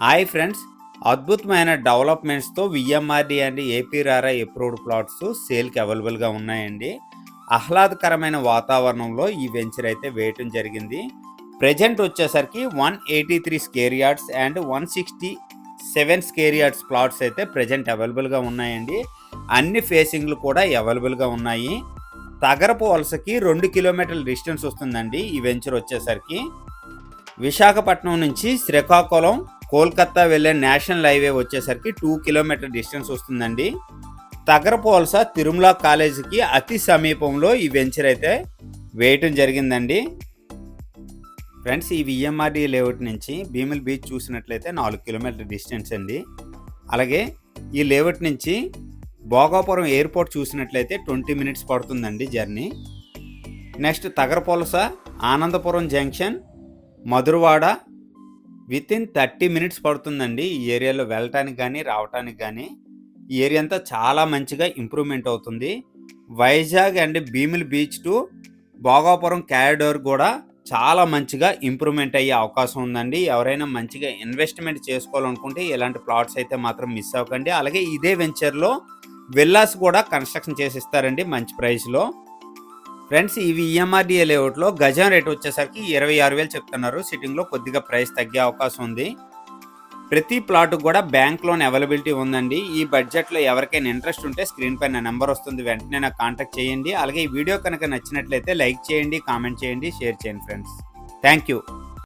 Hi friends, అద్భుతమైన డెవలప్మెంట్స్తో VMRD and ఏపీఆర్ఐ approved plots సేల్కి అవైలబుల్గా ఉన్నాయండి. ఆహ్లాదకరమైన వాతావరణంలో ఈ వెంచర్ అయితే వేయటం జరిగింది. ప్రజెంట్ వచ్చేసరికి 183 square yards and 167 square yards plots అయితే ప్రజెంట్ అవైలబుల్గా ఉన్నాయండి. అన్ని ఫేసింగ్లు కూడా అవైలబుల్గా ఉన్నాయి. తగరపు వలసకి 2 కిలోమీటర్ల డిస్టెన్స్ వస్తుందండి ఈ వెంచర్ వచ్చేసరికి. విశాఖపట్నం నుంచి శ్రీకాకుళం, కోల్కతా వెళ్ళే నేషనల్ హైవే వచ్చేసరికి 2 కిలోమీటర్ డిస్టెన్స్ వస్తుందండి. తగరపోల్స తిరుమల కాలేజీకి అతి సమీపంలో ఈ వెంచర్ అయితే వేయటం జరిగిందండి. ఫ్రెండ్స్, ఈ విఎంఆర్డి లేఅవుట్ నుంచి భీమిలి బీచ్ చూసినట్లయితే 4 కిలోమీటర్ డిస్టెన్స్ అండి. అలాగే ఈ లేఅవుట్ నుంచి భోగాపురం ఎయిర్పోర్ట్ చూసినట్లయితే 20 మినిట్స్ పడుతుందండి journey. Next Tagarapuvalasa, Anandapuram junction, Madhurawada within 30 minutes పడుతుందండి ఈ ఏరియాలో వెళ్ళటానికి కానీ రావటానికి కానీ. ఈ ఏరియా అంతా చాలా మంచిగా ఇంప్రూవ్మెంట్ అవుతుంది. Vizag and Bheemili beach to Bhogapuram corridor కూడా చాలా మంచిగా ఇంప్రూవ్మెంట్ అయ్యే అవకాశం ఉందండి. ఎవరైనా మంచిగా ఇన్వెస్ట్మెంట్ చేసుకోవాలనుకుంటే ఇలాంటి ప్లాట్స్ అయితే మాత్రం మిస్ అవ్వకండి. అలాగే ఇదే వెంచర్లో విల్లాస్ కూడా కన్స్ట్రక్షన్ చేసిస్తారండి మంచి ప్రైస్లో. ఫ్రెండ్స్, ఇవి ఈఎంఆర్డిఏ లేఅవుట్లో గజం రేట్ వచ్చేసరికి 26,000 చెప్తున్నారు. సిట్టింగ్లో కొద్దిగా ప్రైస్ తగ్గే అవకాశం ఉంది. ప్రతి ప్లాట్ కూడా బ్యాంక్ లోన్ అవైలబిలిటీ ఉందండి. ఈ బడ్జెట్లో ఎవరికైనా ఇంట్రెస్ట్ ఉంటే స్క్రీన్ పైన నెంబర్ వస్తుంది, వెంటనే నాకు కాంటాక్ట్ చేయండి. అలాగే ఈ వీడియో కనుక నచ్చినట్లయితే లైక్ చేయండి, కామెంట్ చేయండి, షేర్ చేయండి ఫ్రెండ్స్. Thank you.